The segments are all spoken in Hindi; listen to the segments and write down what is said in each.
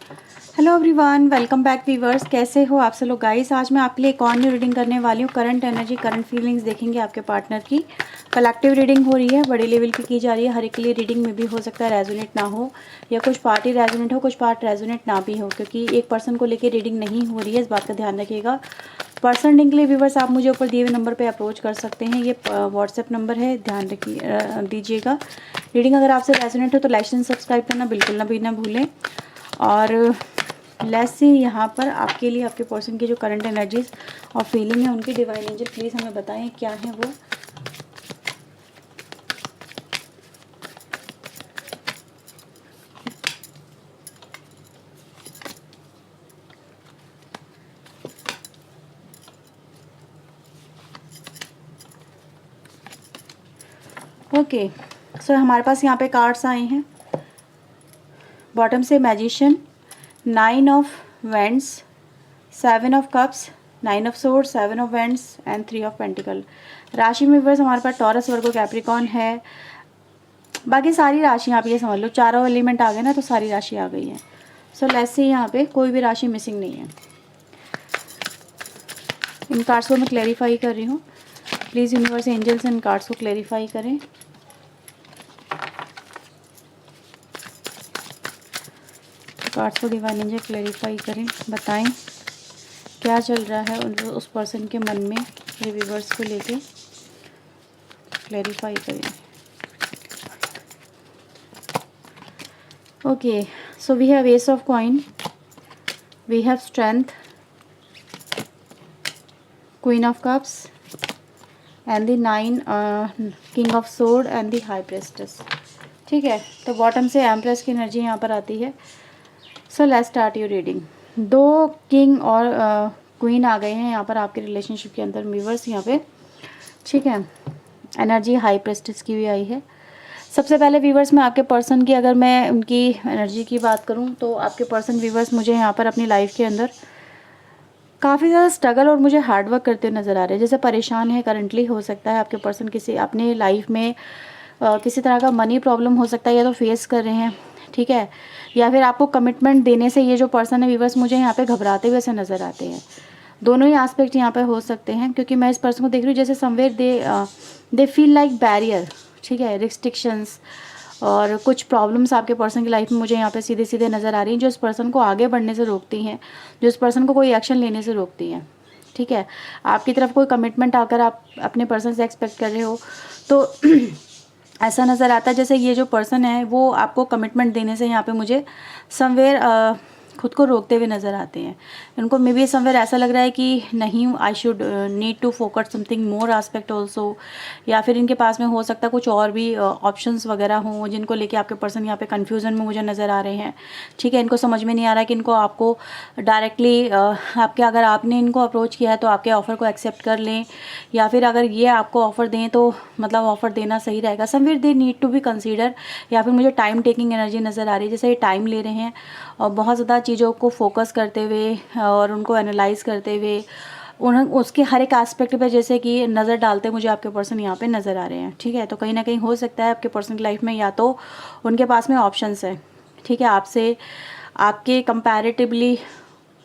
Hello everyone, welcome back viewers. कैसे हो आप सब लोग गाइस। आज मैं आपके लिए एक और न्यू रीडिंग करने वाली हूँ। करंट एनर्जी, करंट फीलिंग्स देखेंगे आपके पार्टनर की। कलेक्टिव रीडिंग हो रही है, बड़े लेवल की जा रही है। हर एक के लिए रीडिंग में भी हो सकता है रेजोनेट ना हो, या कुछ पार्ट ही रेजोनेट हो, कुछ पार्ट रेजोनेट ना भी हो, क्योंकि एक पर्सन को लेकर रीडिंग नहीं हो रही है। इस बात का ध्यान रखिएगा। पर्सनल रीडिंग के लिए व्यूवर्स आप मुझे ऊपर दिए हुए नंबर पर अप्रोच कर सकते हैं। ये व्हाट्सएप नंबर है, ध्यान रखिए दीजिएगा। रीडिंग अगर आपसे रेजोनेट हो तो लाइक एंड सब्सक्राइब करना बिल्कुल भी ना भूलें। और लेट्स सी यहाँ पर आपके लिए आपके पर्सन की जो करंट एनर्जीज और फीलिंग है उनकी डिवाइन एंजल प्लीज़ हमें बताएं क्या है वो। ओके, सो हमारे पास यहाँ पे कार्ड्स आए हैं। बॉटम से magician, 9 of vends, 7 of cups, 9 of swords, 7 of vends and 3 of pentacle. राशि में व्यूअर्स हमारे पास टॉरस, वर्गो, कैप्रिकॉर्न है। बाकी सारी राशियाँ आप ये समझ लो, चारों एलिमेंट आ गए ना, तो सारी राशि आ गई है। सो लेट्स सी यहाँ पे कोई भी राशि मिसिंग नहीं है। इन कार्ड्स को मैं क्लैरिफाई कर रही हूँ। प्लीज़ यूनिवर्स एंजल्स इन कार्ड्स को क्लैरिफाई करें। कार्ड्स को डिवाइन एंजल क्लैरिफाई करें, बताएं क्या चल रहा है उस पर्सन के मन में, ये व्यूवर्स को लेके क्लैरिफाई करें। Okay, so we have ace of coin, we have strength, queen of cups and the 9 king of sword and the high priestess. ठीक है, तो बॉटम से एम्प्रेस की एनर्जी यहाँ पर आती है। So let's start your reading. 2 king और क्वीन आ गए हैं यहाँ पर आपके रिलेशनशिप के अंदर व्यूवर्स यहाँ पे। ठीक है, एनर्जी हाई प्रेस्टेस की भी आई है। सबसे पहले व्यूवर्स मैं आपके पर्सन की, अगर मैं उनकी एनर्जी की बात करूँ तो आपके पर्सन व्यूवर्स मुझे यहाँ पर अपनी लाइफ के अंदर काफ़ी ज़्यादा स्ट्रगल और मुझे हार्ड वर्क करते हुए नज़र आ रहे हैं। जैसे परेशान है करंटली, हो सकता है आपके पर्सन किसी अपने लाइफ में किसी तरह का मनी प्रॉब्लम हो सकता है, या तो फेस कर रहे हैं। ठीक है, या फिर आपको कमिटमेंट देने से ये जो पर्सन है व्यूवर्स मुझे यहाँ पे घबराते हुए से नज़र आते हैं। दोनों ही एस्पेक्ट यहाँ पे हो सकते हैं, क्योंकि मैं इस पर्सन को देख रही हूँ जैसे somewhere they feel like barrier. ठीक है, रिस्ट्रिक्शंस और कुछ प्रॉब्लम्स आपके पर्सन की लाइफ में मुझे यहाँ पे सीधे सीधे नज़र आ रही हैं, जो इस पर्सन को आगे बढ़ने से रोकती हैं, जो इस पर्सन को कोई एक्शन लेने से रोकती हैं। ठीक है, आपकी तरफ कोई कमिटमेंट आकर आप अपने पर्सन से एक्सपेक्ट कर रहे हो तो ऐसा नज़र आता है जैसे ये जो पर्सन है वो आपको कमिटमेंट देने से यहाँ पे मुझे समवेयर खुद को रोकते हुए नज़र आते हैं। उनको मे बी समवेयर ऐसा लग रहा है कि नहीं, I should need to focus something more aspect also, या फिर इनके पास में हो सकता है कुछ और भी ऑप्शंस वगैरह हों जिनको लेके आपके पर्सन यहाँ पे कन्फ्यूज़न में मुझे नज़र आ रहे हैं। ठीक है, इनको समझ में नहीं आ रहा है कि इनको आपको डायरेक्टली आपके, अगर आपने इनको अप्रोच किया है तो आपके ऑफ़र को एक्सेप्ट कर लें, या फिर अगर ये आपको ऑफ़र दें तो मतलब ऑफ़र देना सही रहेगा। Somewhere they need to be consider, या फिर मुझे टाइम टेकिंग एनर्जी नज़र आ रही है, जैसे ये टाइम ले रहे हैं और बहुत ज़्यादा चीज़ों को फोकस करते हुए और उनको एनालाइज करते हुए उसके हर एक एस्पेक्ट पे जैसे कि नज़र डालते मुझे आपके पर्सन यहाँ पे नज़र आ रहे हैं। ठीक है, तो कहीं ना कहीं हो सकता है आपके पर्सन की लाइफ में या तो उनके पास में ऑप्शंस है, ठीक है, आपसे आपके कंपैरेटिवली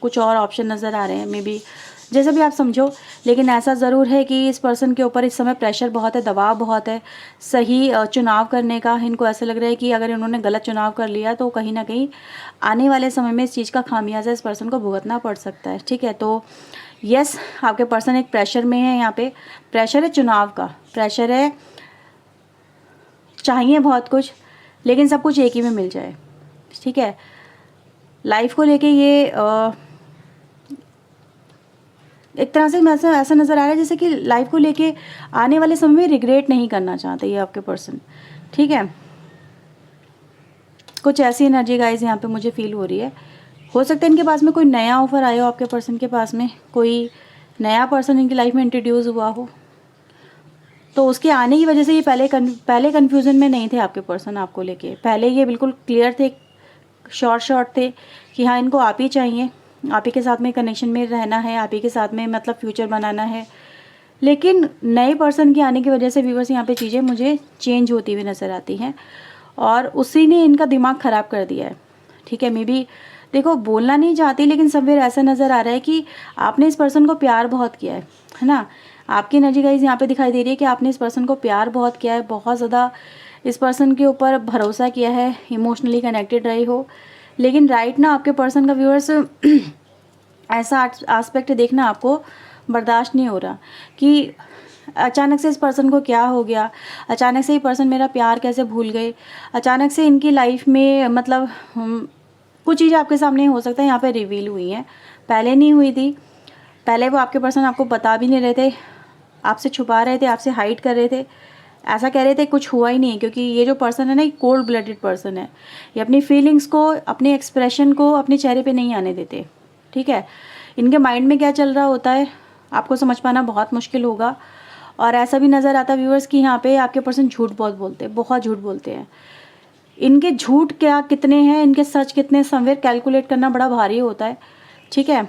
कुछ और ऑप्शन नज़र आ रहे हैं, मे बी जैसे भी आप समझो। लेकिन ऐसा ज़रूर है कि इस पर्सन के ऊपर इस समय प्रेशर बहुत है, दबाव बहुत है सही चुनाव करने का। इनको ऐसा लग रहा है कि अगर इन्होंने गलत चुनाव कर लिया तो कहीं ना कहीं आने वाले समय में इस चीज़ का खामियाजा इस पर्सन को भुगतना पड़ सकता है। ठीक है, तो यस, आपके पर्सन एक प्रेशर में है। यहाँ पे प्रेशर है चुनाव का, प्रेशर है, चाहिए बहुत कुछ लेकिन सब कुछ एक ही में मिल जाए। ठीक है, लाइफ को लेके ये एक तरह से मैं ऐसा नज़र आ रहा है जैसे कि लाइफ को लेके आने वाले समय में रिग्रेट नहीं करना चाहते ये आपके पर्सन। ठीक है, कुछ ऐसी एनर्जी गाइस यहाँ पे मुझे फील हो रही है। हो सकता है इनके पास में कोई नया ऑफर आया हो, आपके पर्सन के पास में कोई नया पर्सन इनकी लाइफ में इंट्रोड्यूस हुआ हो, तो उसके आने की वजह से ये पहले कन्फ्यूज़न में नहीं थे आपके पर्सन आपको लेके। पहले ये बिल्कुल क्लियर थे, शॉर्ट थे कि हाँ इनको आप ही चाहिए, आप ही के साथ में कनेक्शन में रहना है, आप ही के साथ में मतलब फ्यूचर बनाना है। लेकिन नए पर्सन के आने की वजह से व्यूवर्स यहाँ पे चीज़ें मुझे चेंज होती हुई नज़र आती हैं और उसी ने इनका दिमाग ख़राब कर दिया है। ठीक है। मे बी देखो बोलना नहीं चाहती, लेकिन समवेयर ऐसा नज़र आ रहा है कि आपने इस पर्सन को प्यार बहुत किया है ना। आपकी एनर्जी गाइस यहाँ पे दिखाई दे रही है कि आपने इस पर्सन को प्यार बहुत किया है, बहुत ज़्यादा इस पर्सन के ऊपर भरोसा किया है, इमोशनली कनेक्टेड रहे हो। लेकिन राइट ना आपके पर्सन का व्यूअर्स ऐसा एस्पेक्ट देखना आपको बर्दाश्त नहीं हो रहा कि अचानक से इस पर्सन को क्या हो गया, अचानक से ये पर्सन मेरा प्यार कैसे भूल गए, अचानक से इनकी लाइफ में मतलब कुछ चीज़ें आपके सामने हो सकता है यहाँ पे रिवील हुई हैं, पहले नहीं हुई थी। पहले वो आपके पर्सन आपको बता भी नहीं रहे थे, आपसे छुपा रहे थे, आपसे हाइड कर रहे थे, ऐसा कह रहे थे कुछ हुआ ही नहीं। क्योंकि ये जो पर्सन है ना, ये कोल्ड ब्लडेड पर्सन है। ये अपनी फीलिंग्स को, अपने एक्सप्रेशन को अपने चेहरे पे नहीं आने देते, ठीक है। इनके माइंड में क्या चल रहा होता है आपको समझ पाना बहुत मुश्किल होगा। और ऐसा भी नज़र आता है व्यूअर्स कि यहाँ पे आपके पर्सन झूठ बहुत झूठ बोलते हैं। इनके झूठ क्या कितने हैं, इनके सच कितने, समवेयर कैलकुलेट करना बड़ा भारी होता है, ठीक है।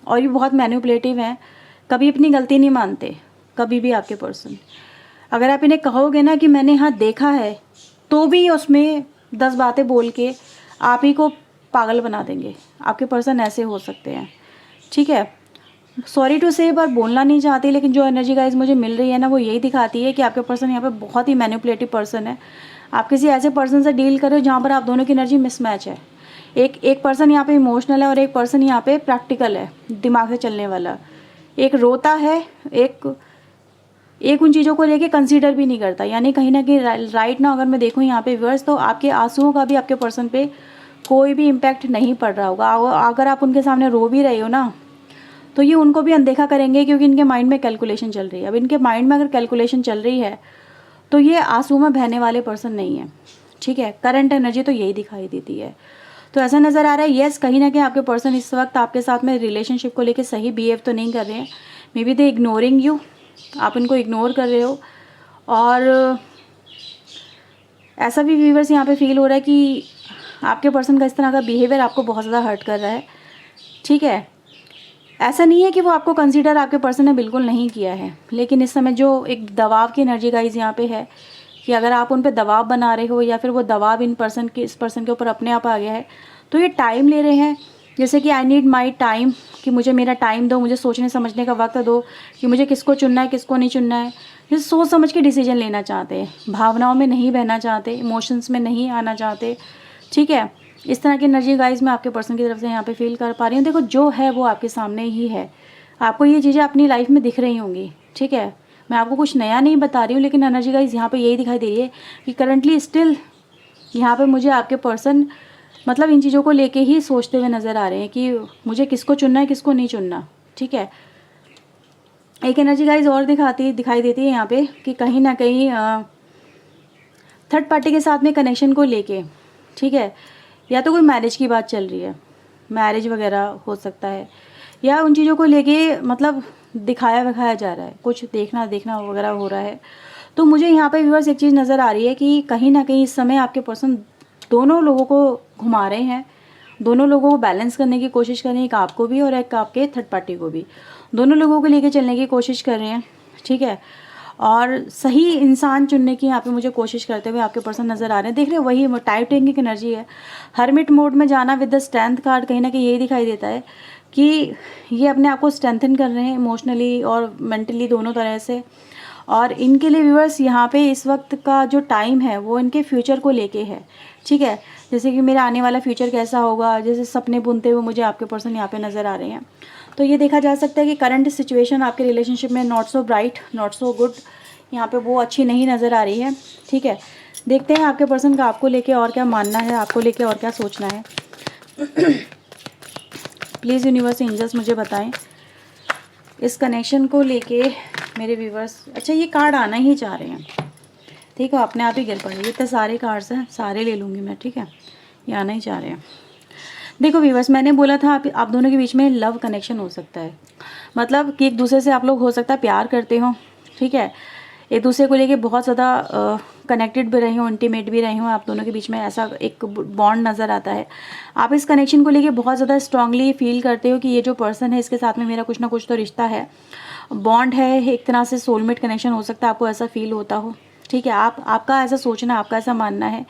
और ये बहुत मैनिपुलेटिव हैं, कभी अपनी गलती नहीं मानते कभी भी। आपके पर्सन अगर आप इन्हें कहोगे ना कि मैंने यहाँ देखा है, तो भी उसमें 10 बातें बोल के आप ही को पागल बना देंगे। आपके पर्सन ऐसे हो सकते हैं, ठीक है। सॉरी टू से, पर बोलना नहीं चाहती, लेकिन जो एनर्जी गाइज मुझे मिल रही है ना, वो यही दिखाती है कि आपके पर्सन यहाँ पे बहुत ही मैनिपुलेटिव पर्सन है। आप किसी ऐसे पर्सन से डील करो जहाँ पर आप दोनों की एनर्जी मिसमैच है। एक पर्सन यहाँ पे इमोशनल है और एक पर्सन यहाँ पे प्रैक्टिकल है, दिमाग से चलने वाला। एक रोता है, एक उन चीज़ों को लेके कंसीडर भी नहीं करता। यानी कहीं ना कहीं राइट ना अगर मैं देखूँ यहाँ पे व्यूअर्स, तो आपके आंसुओं का भी आपके पर्सन पे कोई भी इम्पैक्ट नहीं पड़ रहा होगा। अगर आप उनके सामने रो भी रहे हो ना, तो ये उनको भी अनदेखा करेंगे, क्योंकि इनके माइंड में कैलकुलेशन चल रही है। अब इनके माइंड में अगर कैलकुलेशन चल रही है तो ये आंसू में बहने वाले पर्सन नहीं है, ठीक है। करंट एनर्जी तो यही दिखाई देती है। तो ऐसा नज़र आ रहा है यस, कहीं ना कहीं आपके पर्सन इस वक्त आपके साथ में रिलेशनशिप को लेके सही बिहेव तो नहीं कर रहे हैं। May be they ignoring you, आप इनको इग्नोर कर रहे हो। और ऐसा भी व्यूअर्स यहाँ पे फील हो रहा है कि आपके पर्सन का इस तरह का बिहेवियर आपको बहुत ज़्यादा हर्ट कर रहा है, ठीक है। ऐसा नहीं है कि वो आपको कंसीडर आपके पर्सन ने बिल्कुल नहीं किया है, लेकिन इस समय जो एक दबाव की एनर्जी गाइज यहाँ पे है कि अगर आप उन पे दबाव बना रहे हो या फिर वो दबाव इस पर्सन के ऊपर अपने आप आ गया है, तो ये टाइम ले रहे हैं। जैसे कि आई नीड माई टाइम, कि मुझे मेरा टाइम दो, मुझे सोचने समझने का वक्त दो कि मुझे किसको चुनना है किसको नहीं चुनना है। जैसे सोच समझ के डिसीजन लेना चाहते हैं, भावनाओं में नहीं बहना चाहते, इमोशंस में नहीं आना चाहते, ठीक है। इस तरह की एनर्जी गाइज मैं आपके पर्सन की तरफ से यहाँ पे फील कर पा रही हूँ। देखो जो है वो आपके सामने ही है, आपको ये चीज़ें अपनी लाइफ में दिख रही होंगी, ठीक है। मैं आपको कुछ नया नहीं बता रही हूँ, लेकिन एनर्जी गाइज यहाँ पे यही दिखाई दे रही है कि करंटली स्टिल यहाँ पे मुझे आपके पर्सन मतलब इन चीज़ों को लेके ही सोचते हुए नज़र आ रहे हैं कि मुझे किसको चुनना है किसको नहीं चुनना, ठीक है। एक एनर्जी गाइज और दिखाई देती है यहाँ पे कि कहीं ना कहीं थर्ड पार्टी के साथ में कनेक्शन को लेके, ठीक है। या तो कोई मैरिज की बात चल रही है, मैरिज वगैरह हो सकता है, या उन चीज़ों को लेके मतलब दिखाया जा रहा है, कुछ देखना वगैरह हो रहा है। तो मुझे यहाँ पे व्यूअर्स एक चीज़ नज़र आ रही है कि कहीं ना कहीं इस समय आपके पर्सन दोनों लोगों को घुमा रहे हैं, दोनों लोगों को बैलेंस करने की कोशिश कर रहे हैं, एक आपको भी और एक आपके थर्ड पार्टी को भी, दोनों लोगों को लेके चलने की कोशिश कर रहे हैं, ठीक है। और सही इंसान चुनने की यहाँ पे मुझे कोशिश करते हुए आपके पर्सन नज़र आ रहे हैं। देख रहे हो वही टाइटिंग की एनर्जी है, हर्मिट मोड में जाना विद द स्ट्रेंथ कार्ड कहीं ना कहीं यही दिखाई देता है कि ये अपने आप को स्ट्रेंथन कर रहे हैं इमोशनली और मेंटली दोनों तरह से। और इनके लिए व्यूअर्स यहाँ पे इस वक्त का जो टाइम है वो इनके फ्यूचर को लेके है, ठीक है। जैसे कि मेरा आने वाला फ्यूचर कैसा होगा, जैसे सपने बुनते हुए मुझे आपके पर्सन यहाँ पे नज़र आ रहे हैं। तो ये देखा जा सकता है कि करंट सिचुएशन आपके रिलेशनशिप में not so bright, not so good, यहाँ पे वो अच्छी नहीं नज़र आ रही है, ठीक है। देखते हैं आपके पर्सन का आपको लेके और क्या मानना है, आपको लेके और क्या सोचना है। प्लीज़ यूनिवर्स एंजल्स मुझे बताएं इस कनेक्शन को लेके मेरे व्यूवर्स। अच्छा ये कार्ड आना ही चाह रहे हैं, ठीक है, अपने आप ही गिर पड़े, इतने सारे कार्ड्स हैं, सारे ले लूँगी मैं, ठीक है। ये आना ही चाह रहे हैं। देखो व्यूवर्स, मैंने बोला था आप दोनों के बीच में लव कनेक्शन हो सकता है, मतलब कि एक दूसरे से आप लोग हो सकता है प्यार करते हो, ठीक है। एक दूसरे को लेके बहुत ज़्यादा कनेक्टेड भी रहे हो, इंटीमेट भी रहे हो, आप दोनों के बीच में ऐसा एक बॉन्ड नज़र आता है। आप इस कनेक्शन को लेके बहुत ज़्यादा स्ट्रांगली फील करते हो कि ये जो पर्सन है इसके साथ में मेरा कुछ ना कुछ तो रिश्ता है, बॉन्ड है, एक तरह से सोलमेट कनेक्शन हो सकता है, आपको ऐसा फील होता हो, ठीक है। आपका ऐसा सोचना, आपका ऐसा मानना है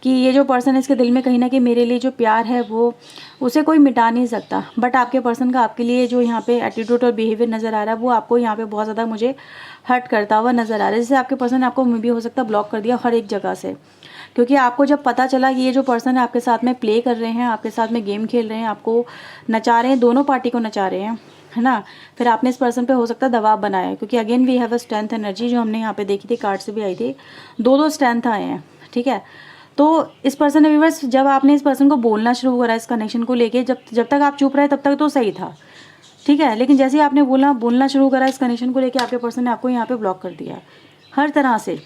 कि ये जो पर्सन है इसके दिल में कहीं ना कहीं मेरे लिए जो प्यार है वो उसे कोई मिटा नहीं सकता, बट आपके पर्सन का आपके लिए जो यहाँ पे एटीट्यूड और बिहेवियर नज़र आ रहा है वो आपको यहाँ पे बहुत ज़्यादा मुझे हर्ट करता हुआ नज़र आ रहा है। जैसे आपके पर्सन ने आपको भी हो सकता है ब्लॉक कर दिया हर एक जगह से, क्योंकि आपको जब पता चला कि ये जो पर्सन है आपके साथ में प्ले कर रहे हैं, आपके साथ में गेम खेल रहे हैं, आपको नचा रहे हैं, दोनों पार्टी को नचा रहे हैं, है ना, फिर आपने इस पर्सन पे हो सकता है दबाव बनाया है, क्योंकि again we have a strength energy जो हमने यहाँ पे देखी थी, कार्ड से भी आई थी, दो स्ट्रेंथ आए हैं, ठीक है। तो इस पर्सन ने व्यूअर्स, जब आपने इस पर्सन को बोलना शुरू करा इस कनेक्शन को लेके, जब तक आप चुप रहे तब तक तो सही था, ठीक है, लेकिन जैसे ही आपने बोलना शुरू करा इस कनेक्शन को लेके, आपके पर्सन ने आपको यहाँ पे ब्लॉक कर दिया हर तरह से।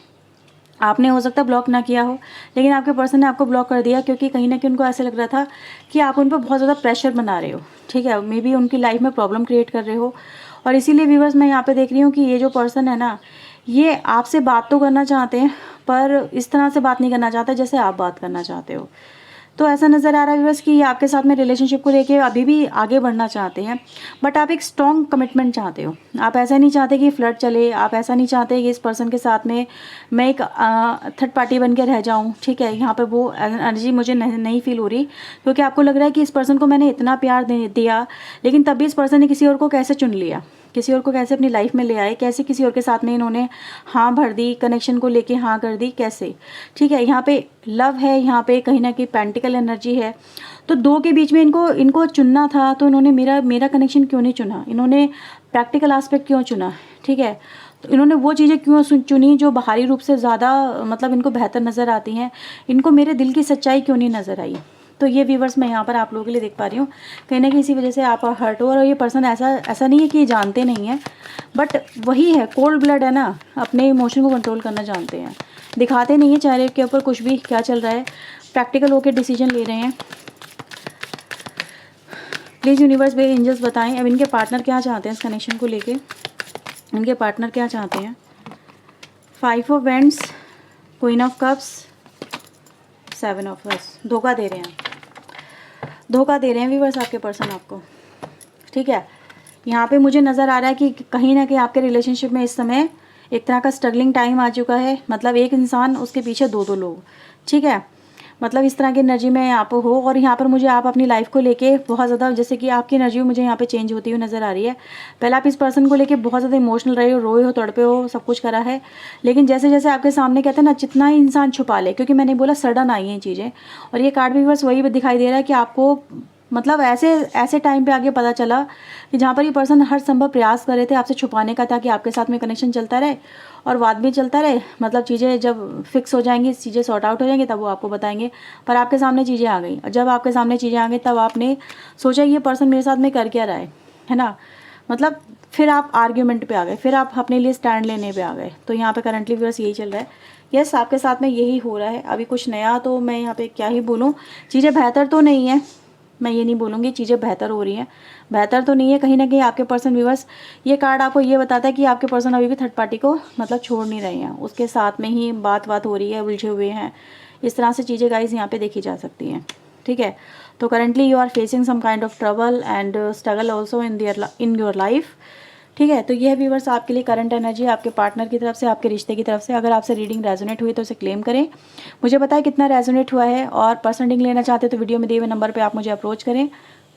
आपने हो सकता है ब्लॉक ना किया हो, लेकिन आपके पर्सन ने आपको ब्लॉक कर दिया, क्योंकि कहीं ना कहीं उनको ऐसे लग रहा था कि आप उन पर बहुत ज़्यादा प्रेशर बना रहे हो, ठीक है, मे बी उनकी लाइफ में प्रॉब्लम क्रिएट कर रहे हो। और इसीलिए व्यूअर्स मैं यहाँ पे देख रही हूँ कि ये जो पर्सन है ना, ये आपसे बात तो करना चाहते हैं पर इस तरह से बात नहीं करना चाहते जैसे आप बात करना चाहते हो। तो ऐसा नज़र आ रहा है व्यूअर्स कि ये आपके साथ में रिलेशनशिप को लेके अभी भी आगे बढ़ना चाहते हैं, बट आप एक स्ट्रॉन्ग कमिटमेंट चाहते हो। आप ऐसा नहीं चाहते कि फ्लर्ट चले, आप ऐसा नहीं चाहते कि इस पर्सन के साथ में मैं एक थर्ड पार्टी बन के रह जाऊँ, ठीक है। यहाँ पे वो एनर्जी मुझे नहीं फील हो रही, क्योंकि आपको लग रहा है कि इस पर्सन को मैंने इतना प्यार दिया, लेकिन तब भी इस पर्सन ने किसी और को कैसे चुन लिया, किसी और को कैसे अपनी लाइफ में ले आए, कैसे किसी और के साथ में इन्होंने हाँ भर दी, कनेक्शन को लेके हाँ कर दी, कैसे, ठीक है। यहाँ पे लव है, यहाँ पे कहीं ना कहीं पेंटिकल एनर्जी है, तो दो के बीच में इनको चुनना था, तो इन्होंने मेरा कनेक्शन क्यों नहीं चुना, इन्होंने प्रैक्टिकल एस्पेक्ट क्यों चुना, ठीक है। तो इन्होंने वो चीज़ें क्यों चुनी जो बाहरी रूप से ज़्यादा मतलब इनको बेहतर नज़र आती हैं, इनको मेरे दिल की सच्चाई क्यों नहीं नज़र आई। तो ये व्यूवर्स मैं यहाँ पर आप लोगों के लिए देख पा रही हूँ, कहीं ना कहीं इसी वजह से आप हर्ट हो। और ये पर्सन ऐसा नहीं है कि ये जानते नहीं हैं, बट वही है, कोल्ड ब्लड है ना, अपने इमोशन को कंट्रोल करना जानते हैं, दिखाते नहीं है चेहरे के ऊपर कुछ भी क्या चल रहा है, प्रैक्टिकल होकर डिसीजन ले रहे हैं। प्लीज़ यूनिवर्स बे एंजल्स बताएं अब इनके पार्टनर क्या चाहते हैं इस कनेक्शन को लेके, इनके पार्टनर क्या चाहते हैं। 5 of wands, queen of cups, 7 of wands, धोखा दे रहे हैं व्यूअर्स आपके पर्सन आपको, ठीक है। यहाँ पे मुझे नज़र आ रहा है कि कहीं ना कहीं आपके रिलेशनशिप में इस समय एक तरह का स्ट्रगलिंग टाइम आ चुका है, मतलब एक इंसान उसके पीछे दो लोग, ठीक है, मतलब इस तरह की एनर्जी में आप हो। और यहाँ पर मुझे आप अपनी लाइफ को लेके बहुत ज़्यादा, जैसे कि आपकी एनर्जी मुझे यहाँ पे चेंज होती हुई नज़र आ रही है। पहले आप इस पर्सन को लेके बहुत ज़्यादा इमोशनल रहे हो, रोए हो, तड़पे हो, सब कुछ करा है, लेकिन जैसे जैसे आपके सामने कहते हैं ना, जितना ही इंसान छुपा ले, क्योंकि मैंने बोला सडन आई हैं चीज़ें, और ये कार्ड भी बस वही दिखाई दे रहा है कि आपको मतलब ऐसे टाइम पे आगे पता चला कि जहाँ पर ये पर्सन हर संभव प्रयास कर रहे थे आपसे छुपाने का, ताकि आपके साथ में कनेक्शन चलता रहे और बाद भी चलता रहे, मतलब चीज़ें जब फिक्स हो जाएंगी, चीज़ें सॉर्ट आउट हो जाएंगी, तब वो आपको बताएंगे। पर आपके सामने चीज़ें आ गई, और जब आपके सामने चीज़ें आ गई तब आपने सोचा ये पर्सन मेरे साथ में कर क्या रहा है ना, मतलब फिर आप आर्ग्यूमेंट पे आ गए, फिर आप अपने लिए स्टैंड लेने पे आ गए। तो यहाँ पे करंटली बस यही चल रहा है, यस आपके साथ में यही हो रहा है। अभी कुछ नया तो मैं यहाँ पे क्या ही बोलूँ, चीज़ें बेहतर तो नहीं है, मैं ये नहीं बोलूँगी चीज़ें बेहतर हो रही हैं, बेहतर तो नहीं है। कहीं ना कहीं आपके पर्सन व्यूअर्स, ये कार्ड आपको ये बताता है कि आपके पर्सन अभी भी थर्ड पार्टी को मतलब छोड़ नहीं रहे हैं, उसके साथ में ही बात हो रही है, उलझे हुए हैं, इस तरह से चीज़ें गाइस यहाँ पे देखी जा सकती हैं, ठीक है। तो currently you are facing some kind of trouble and struggle also in your life, ठीक है। तो ये है व्यूवर्स आपके लिए करंट एनर्जी आपके पार्टनर की तरफ से, आपके रिश्ते की तरफ से। अगर आपसे रीडिंग रेजोनेट हुई तो उसे क्लेम करें, मुझे बताएं कितना रेजोनेट हुआ है, और पर्सन रीडिंग लेना चाहते हैं तो वीडियो में दिए हुए नंबर पे आप मुझे अप्रोच करें।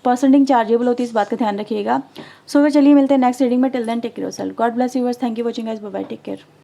पर्सन रीडिंग चार्जेबल होती है, इस बात का ध्यान रखिएगा। सो फिर चलिए मिलते हैं नेक्स्ट रीडिंग में, till then take care of yourself, God bless you viewers, thank you watching guys, bye bye, take care.